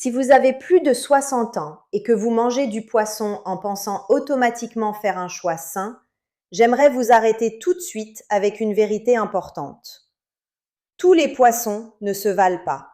Si vous avez plus de 60 ans et que vous mangez du poisson en pensant automatiquement faire un choix sain, j'aimerais vous arrêter tout de suite avec une vérité importante. Tous les poissons ne se valent pas.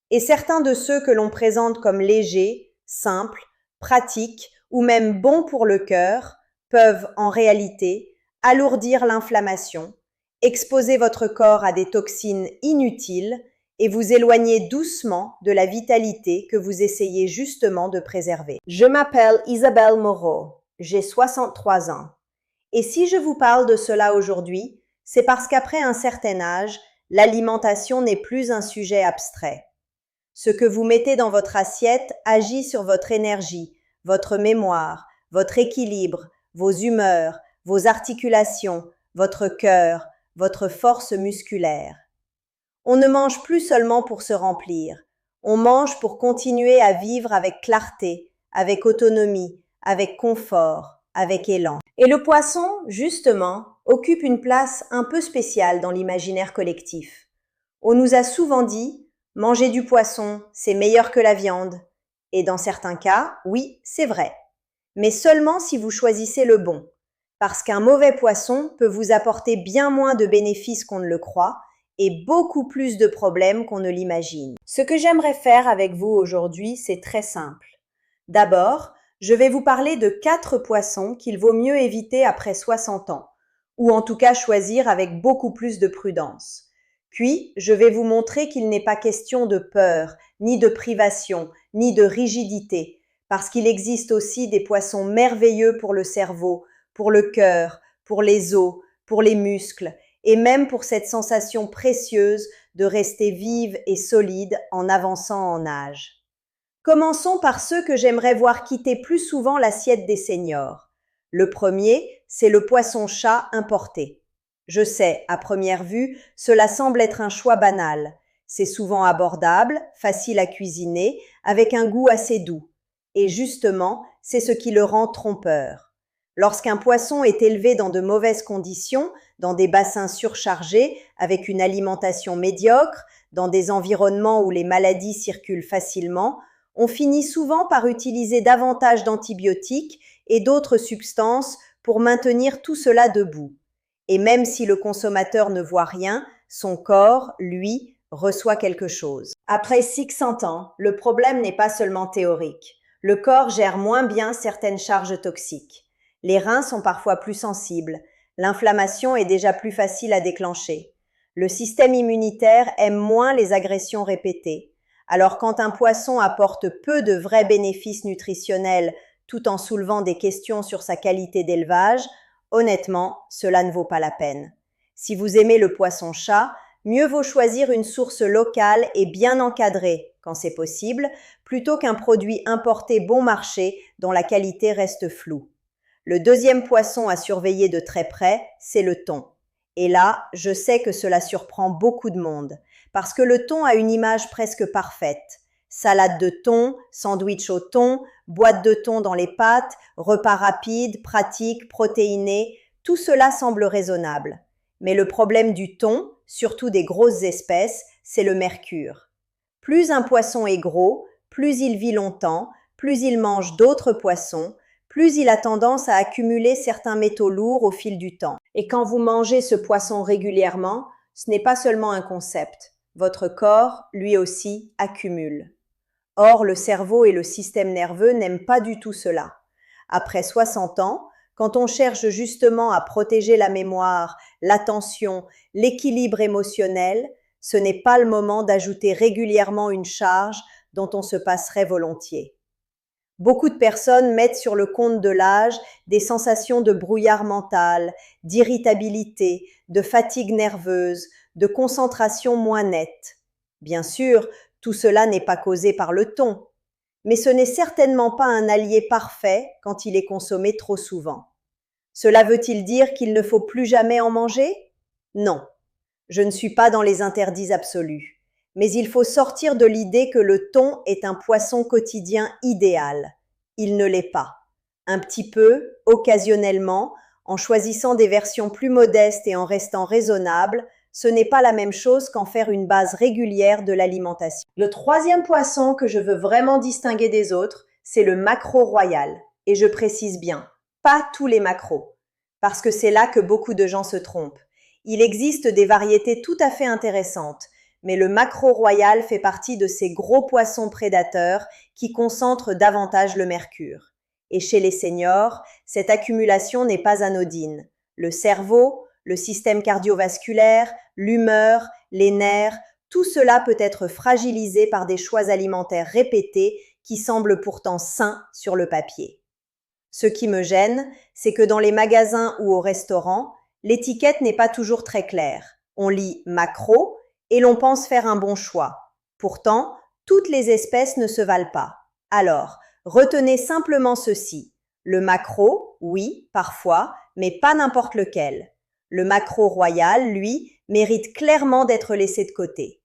Et certains de ceux que l'on présente comme légers, simples, pratiques ou même bons pour le cœur peuvent en réalité alourdir l'inflammation, exposer votre corps à des toxines inutiles et vous éloigner doucement de la vitalité que vous essayez justement de préserver. Je m'appelle Isabelle Moreau, j'ai 63 ans. Et si je vous parle de cela aujourd'hui, c'est parce qu'après un certain âge, l'alimentation n'est plus un sujet abstrait. Ce que vous mettez dans votre assiette agit sur votre énergie, votre mémoire, votre équilibre, vos humeurs, vos articulations, votre cœur, votre force musculaire. On ne mange plus seulement pour se remplir, on mange pour continuer à vivre avec clarté, avec autonomie, avec confort, avec élan. Et le poisson, justement, occupe une place un peu spéciale dans l'imaginaire collectif. On nous a souvent dit « manger du poisson, c'est meilleur que la viande ». Et dans certains cas, oui, c'est vrai. Mais seulement si vous choisissez le bon. Parce qu'un mauvais poisson peut vous apporter bien moins de bénéfices qu'on ne le croit et beaucoup plus de problèmes qu'on ne l'imagine. Ce que j'aimerais faire avec vous aujourd'hui, c'est très simple. D'abord, je vais vous parler de 4 poissons qu'il vaut mieux éviter après 60 ans, ou en tout cas choisir avec beaucoup plus de prudence. Puis, je vais vous montrer qu'il n'est pas question de peur, ni de privation, ni de rigidité, parce qu'il existe aussi des poissons merveilleux pour le cerveau, pour le cœur, pour les os, pour les muscles, et même pour cette sensation précieuse de rester vive et solide en avançant en âge. Commençons par ceux que j'aimerais voir quitter plus souvent l'assiette des seniors. Le premier, c'est le poisson-chat importé. Je sais, à première vue, cela semble être un choix banal. C'est souvent abordable, facile à cuisiner, avec un goût assez doux. Et justement, c'est ce qui le rend trompeur. Lorsqu'un poisson est élevé dans de mauvaises conditions, dans des bassins surchargés, avec une alimentation médiocre, dans des environnements où les maladies circulent facilement, on finit souvent par utiliser davantage d'antibiotiques et d'autres substances pour maintenir tout cela debout. Et même si le consommateur ne voit rien, son corps, lui, reçoit quelque chose. Après 600 ans, le problème n'est pas seulement théorique. Le corps gère moins bien certaines charges toxiques. Les reins sont parfois plus sensibles. L'inflammation est déjà plus facile à déclencher. Le système immunitaire aime moins les agressions répétées. Alors quand un poisson apporte peu de vrais bénéfices nutritionnels tout en soulevant des questions sur sa qualité d'élevage, honnêtement, cela ne vaut pas la peine. Si vous aimez le poisson-chat, mieux vaut choisir une source locale et bien encadrée, quand c'est possible, plutôt qu'un produit importé bon marché dont la qualité reste floue. Le deuxième poisson à surveiller de très près, c'est le thon. Et là, je sais que cela surprend beaucoup de monde, parce que le thon a une image presque parfaite. Salade de thon, sandwich au thon, boîte de thon dans les pâtes, repas rapide, pratique, protéiné, tout cela semble raisonnable. Mais le problème du thon, surtout des grosses espèces, c'est le mercure. Plus un poisson est gros, plus il vit longtemps, plus il mange d'autres poissons, plus il a tendance à accumuler certains métaux lourds au fil du temps. Et quand vous mangez ce poisson régulièrement, ce n'est pas seulement un concept. Votre corps, lui aussi, accumule. Or, le cerveau et le système nerveux n'aiment pas du tout cela. Après 60 ans, quand on cherche justement à protéger la mémoire, l'attention, l'équilibre émotionnel, ce n'est pas le moment d'ajouter régulièrement une charge dont on se passerait volontiers. Beaucoup de personnes mettent sur le compte de l'âge des sensations de brouillard mental, d'irritabilité, de fatigue nerveuse, de concentration moins nette. Bien sûr, tout cela n'est pas causé par le thon, mais ce n'est certainement pas un allié parfait quand il est consommé trop souvent. Cela veut-il dire qu'il ne faut plus jamais en manger? Non, je ne suis pas dans les interdits absolus. Mais il faut sortir de l'idée que le thon est un poisson quotidien idéal. Il ne l'est pas. Un petit peu, occasionnellement, en choisissant des versions plus modestes et en restant raisonnable, ce n'est pas la même chose qu'en faire une base régulière de l'alimentation. Le troisième poisson que je veux vraiment distinguer des autres, c'est le maquereau royal. Et je précise bien, pas tous les maquereaux, parce que c'est là que beaucoup de gens se trompent. Il existe des variétés tout à fait intéressantes, mais le maquereau royal fait partie de ces gros poissons prédateurs qui concentrent davantage le mercure. Et chez les seniors, cette accumulation n'est pas anodine. Le cerveau, le système cardiovasculaire, l'humeur, les nerfs, tout cela peut être fragilisé par des choix alimentaires répétés qui semblent pourtant sains sur le papier. Ce qui me gêne, c'est que dans les magasins ou au restaurant, l'étiquette n'est pas toujours très claire. On lit maquereau et l'on pense faire un bon choix. Pourtant, toutes les espèces ne se valent pas. Alors, retenez simplement ceci. Le maquereau, oui, parfois, mais pas n'importe lequel. Le maquereau royal, lui, mérite clairement d'être laissé de côté.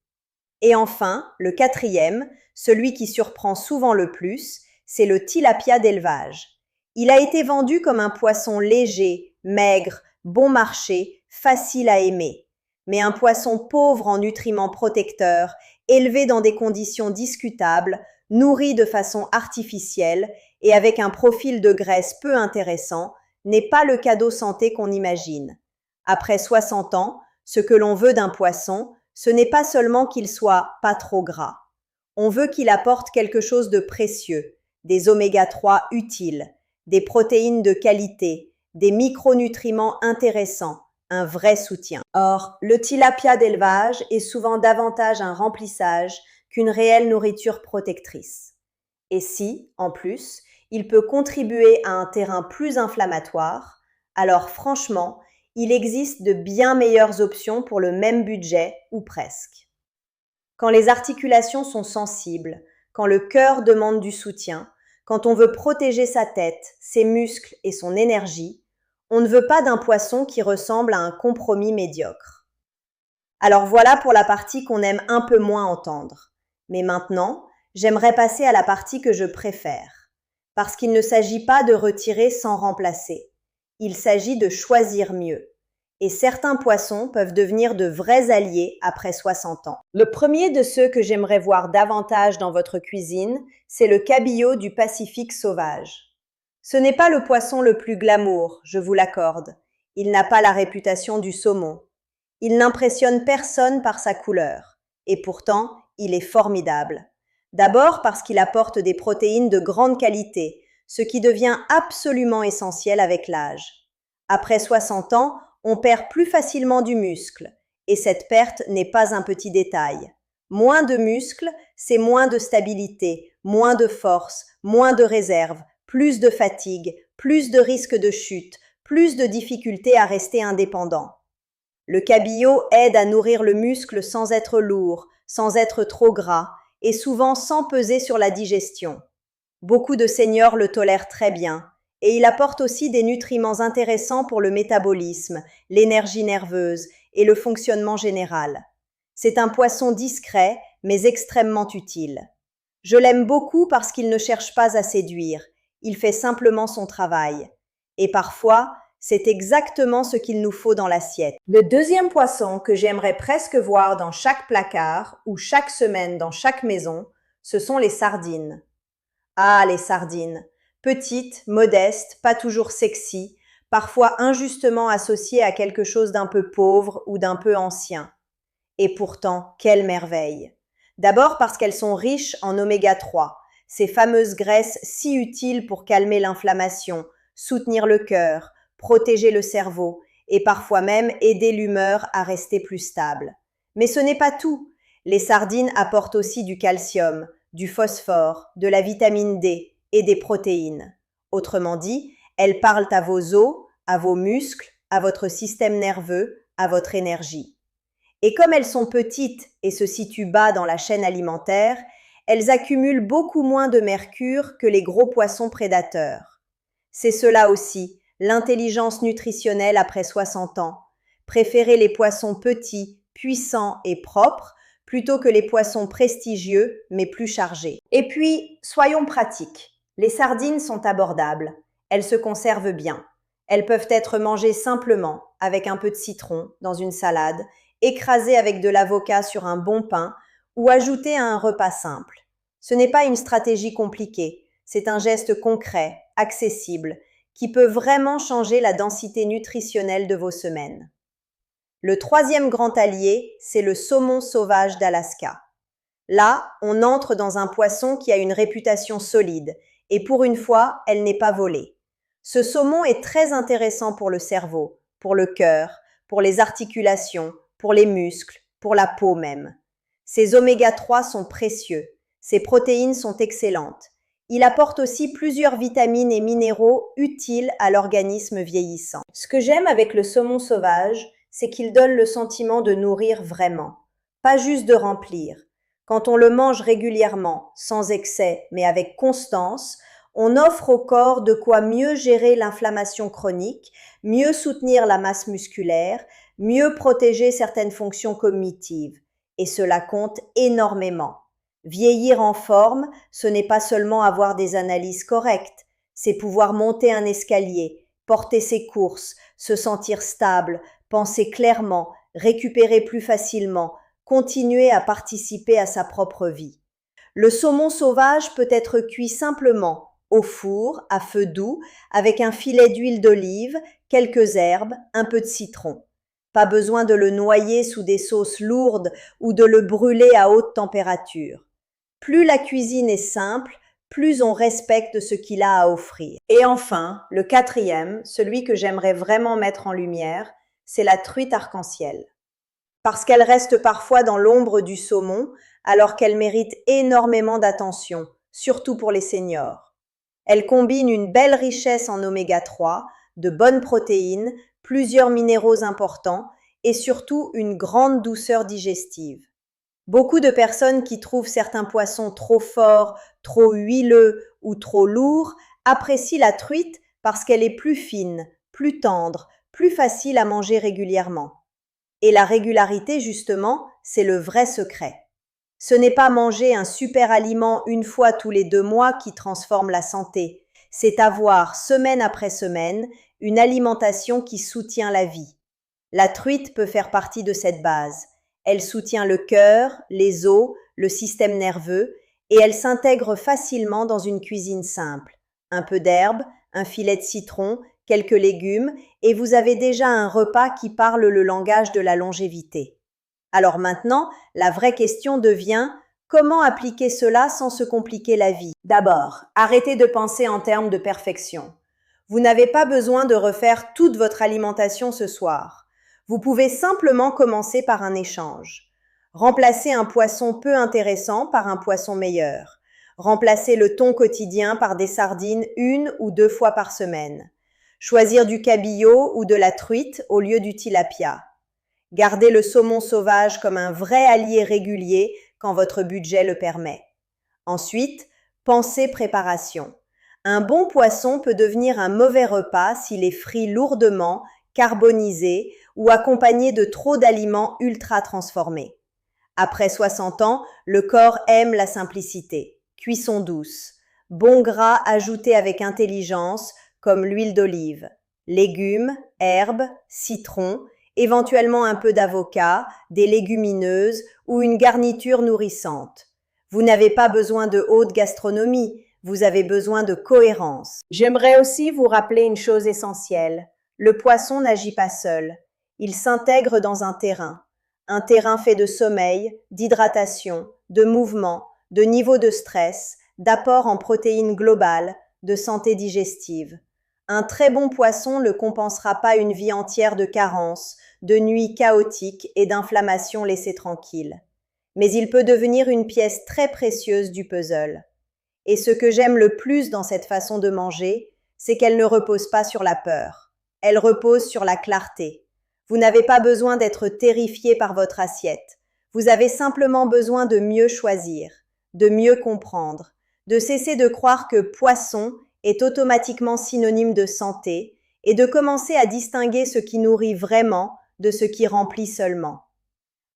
Et enfin, le quatrième, celui qui surprend souvent le plus, c'est le tilapia d'élevage. Il a été vendu comme un poisson léger, maigre, bon marché, facile à aimer. Mais un poisson pauvre en nutriments protecteurs, élevé dans des conditions discutables, nourri de façon artificielle et avec un profil de graisse peu intéressant, n'est pas le cadeau santé qu'on imagine. Après 60 ans, ce que l'on veut d'un poisson, ce n'est pas seulement qu'il soit pas trop gras. On veut qu'il apporte quelque chose de précieux, des oméga-3 utiles, des protéines de qualité, des micronutriments intéressants, un vrai soutien. Or, le tilapia d'élevage est souvent davantage un remplissage qu'une réelle nourriture protectrice. Et si, en plus, il peut contribuer à un terrain plus inflammatoire, alors franchement, il existe de bien meilleures options pour le même budget ou presque. Quand les articulations sont sensibles, quand le cœur demande du soutien, quand on veut protéger sa tête, ses muscles et son énergie, on ne veut pas d'un poisson qui ressemble à un compromis médiocre. Alors voilà pour la partie qu'on aime un peu moins entendre. Mais maintenant, j'aimerais passer à la partie que je préfère. Parce qu'il ne s'agit pas de retirer sans remplacer. Il s'agit de choisir mieux. Et certains poissons peuvent devenir de vrais alliés après 60 ans. Le premier de ceux que j'aimerais voir davantage dans votre cuisine, c'est le cabillaud du Pacifique sauvage. Ce n'est pas le poisson le plus glamour, je vous l'accorde. Il n'a pas la réputation du saumon. Il n'impressionne personne par sa couleur. Et pourtant, il est formidable. D'abord parce qu'il apporte des protéines de grande qualité, ce qui devient absolument essentiel avec l'âge. Après 60 ans, on perd plus facilement du muscle, et cette perte n'est pas un petit détail. Moins de muscles, c'est moins de stabilité, moins de force, moins de réserve, plus de fatigue, plus de risque de chute, plus de difficulté à rester indépendant. Le cabillaud aide à nourrir le muscle sans être lourd, sans être trop gras, et souvent sans peser sur la digestion. Beaucoup de seniors le tolèrent très bien, et il apporte aussi des nutriments intéressants pour le métabolisme, l'énergie nerveuse et le fonctionnement général. C'est un poisson discret, mais extrêmement utile. Je l'aime beaucoup parce qu'il ne cherche pas à séduire, il fait simplement son travail. Et parfois, c'est exactement ce qu'il nous faut dans l'assiette. Le deuxième poisson que j'aimerais presque voir dans chaque placard ou chaque semaine dans chaque maison, ce sont les sardines. Ah, les sardines! Petites, modestes, pas toujours sexy, parfois injustement associées à quelque chose d'un peu pauvre ou d'un peu ancien. Et pourtant, quelle merveille! D'abord parce qu'elles sont riches en oméga-3, ces fameuses graisses si utiles pour calmer l'inflammation, soutenir le cœur, protéger le cerveau et parfois même aider l'humeur à rester plus stable. Mais ce n'est pas tout. Les sardines apportent aussi du calcium, du phosphore, de la vitamine D et des protéines. Autrement dit, elles parlent à vos os, à vos muscles, à votre système nerveux, à votre énergie. Et comme elles sont petites et se situent bas dans la chaîne alimentaire, elles accumulent beaucoup moins de mercure que les gros poissons prédateurs. C'est cela aussi, l'intelligence nutritionnelle après 60 ans. Préférer les poissons petits, puissants et propres plutôt que les poissons prestigieux mais plus chargés. Et puis, soyons pratiques. Les sardines sont abordables. Elles se conservent bien. Elles peuvent être mangées simplement, avec un peu de citron, dans une salade, écraser avec de l'avocat sur un bon pain ou ajouter à un repas simple. Ce n'est pas une stratégie compliquée, c'est un geste concret, accessible, qui peut vraiment changer la densité nutritionnelle de vos semaines. Le troisième grand allié, c'est le saumon sauvage d'Alaska. Là, on entre dans un poisson qui a une réputation solide, et pour une fois, elle n'est pas volée. Ce saumon est très intéressant pour le cerveau, pour le cœur, pour les articulations, pour les muscles, pour la peau même. Ses oméga 3 sont précieux, ses protéines sont excellentes. Il apporte aussi plusieurs vitamines et minéraux utiles à l'organisme vieillissant. Ce que j'aime avec le saumon sauvage, c'est qu'il donne le sentiment de nourrir vraiment, pas juste de remplir. Quand on le mange régulièrement, sans excès, mais avec constance, on offre au corps de quoi mieux gérer l'inflammation chronique, mieux soutenir la masse musculaire, mieux protéger certaines fonctions cognitives. Et cela compte énormément. Vieillir en forme, ce n'est pas seulement avoir des analyses correctes, c'est pouvoir monter un escalier, porter ses courses, se sentir stable, penser clairement, récupérer plus facilement, continuer à participer à sa propre vie. Le saumon sauvage peut être cuit simplement, au four, à feu doux, avec un filet d'huile d'olive, quelques herbes, un peu de citron. Pas besoin de le noyer sous des sauces lourdes ou de le brûler à haute température. Plus la cuisine est simple, plus on respecte ce qu'il a à offrir. Et enfin, le quatrième, celui que j'aimerais vraiment mettre en lumière, c'est la truite arc-en-ciel. Parce qu'elle reste parfois dans l'ombre du saumon, alors qu'elle mérite énormément d'attention, surtout pour les seniors. Elle combine une belle richesse en oméga 3, de bonnes protéines, plusieurs minéraux importants et surtout une grande douceur digestive. Beaucoup de personnes qui trouvent certains poissons trop forts, trop huileux ou trop lourds apprécient la truite parce qu'elle est plus fine, plus tendre, plus facile à manger régulièrement. Et la régularité, justement, c'est le vrai secret. Ce n'est pas manger un super aliment une fois tous les 2 mois qui transforme la santé. C'est avoir, semaine après semaine, une alimentation qui soutient la vie. La truite peut faire partie de cette base. Elle soutient le cœur, les os, le système nerveux, et elle s'intègre facilement dans une cuisine simple. Un peu d'herbe, un filet de citron, quelques légumes, et vous avez déjà un repas qui parle le langage de la longévité. Alors maintenant, la vraie question devient comment appliquer cela sans se compliquer la vie? D'abord, arrêtez de penser en termes de perfection. Vous n'avez pas besoin de refaire toute votre alimentation ce soir. Vous pouvez simplement commencer par un échange. Remplacer un poisson peu intéressant par un poisson meilleur. Remplacer le thon quotidien par des sardines 1 ou 2 fois par semaine. Choisir du cabillaud ou de la truite au lieu du tilapia. Gardez le saumon sauvage comme un vrai allié régulier quand votre budget le permet. Ensuite, pensez préparation. Un bon poisson peut devenir un mauvais repas s'il est frit lourdement, carbonisé ou accompagné de trop d'aliments ultra transformés. Après 60 ans, le corps aime la simplicité. Cuisson douce. Bon gras ajouté avec intelligence comme l'huile d'olive. Légumes, herbes, citron, éventuellement un peu d'avocat, des légumineuses ou une garniture nourrissante. Vous n'avez pas besoin de haute gastronomie, vous avez besoin de cohérence. J'aimerais aussi vous rappeler une chose essentielle. Le poisson n'agit pas seul. Il s'intègre dans un terrain fait de sommeil, d'hydratation, de mouvement, de niveau de stress, d'apport en protéines globales, de santé digestive. Un très bon poisson ne compensera pas une vie entière de carences, de nuits chaotiques et d'inflammations laissées tranquilles. Mais il peut devenir une pièce très précieuse du puzzle. Et ce que j'aime le plus dans cette façon de manger, c'est qu'elle ne repose pas sur la peur. Elle repose sur la clarté. Vous n'avez pas besoin d'être terrifié par votre assiette. Vous avez simplement besoin de mieux choisir, de mieux comprendre, de cesser de croire que poisson est automatiquement synonyme de santé et de commencer à distinguer ce qui nourrit vraiment de ce qui remplit seulement.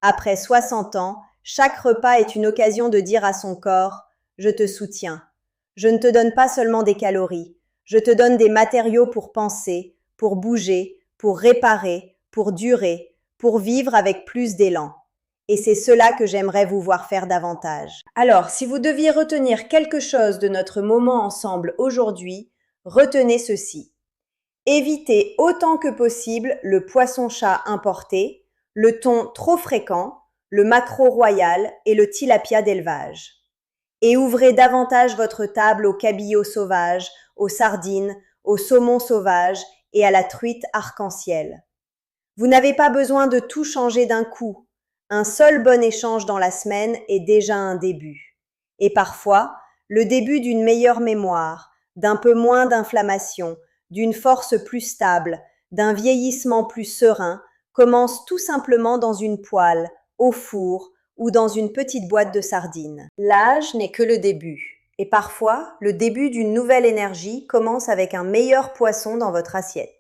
Après 60 ans, chaque repas est une occasion de dire à son corps « Je te soutiens ». Je ne te donne pas seulement des calories, je te donne des matériaux pour penser, pour bouger, pour réparer, pour durer, pour vivre avec plus d'élan. Et c'est cela que j'aimerais vous voir faire davantage. Alors, si vous deviez retenir quelque chose de notre moment ensemble aujourd'hui, retenez ceci. Évitez autant que possible le poisson-chat importé, le thon trop fréquent, le maquereau royal et le tilapia d'élevage. Et ouvrez davantage votre table aux cabillaud sauvages, aux sardines, au saumon sauvage et à la truite arc-en-ciel. Vous n'avez pas besoin de tout changer d'un coup. Un seul bon échange dans la semaine est déjà un début. Et parfois, le début d'une meilleure mémoire, d'un peu moins d'inflammation, d'une force plus stable, d'un vieillissement plus serein, commence tout simplement dans une poêle, au four ou dans une petite boîte de sardines. L'âge n'est que le début. Et parfois, le début d'une nouvelle énergie commence avec un meilleur poisson dans votre assiette.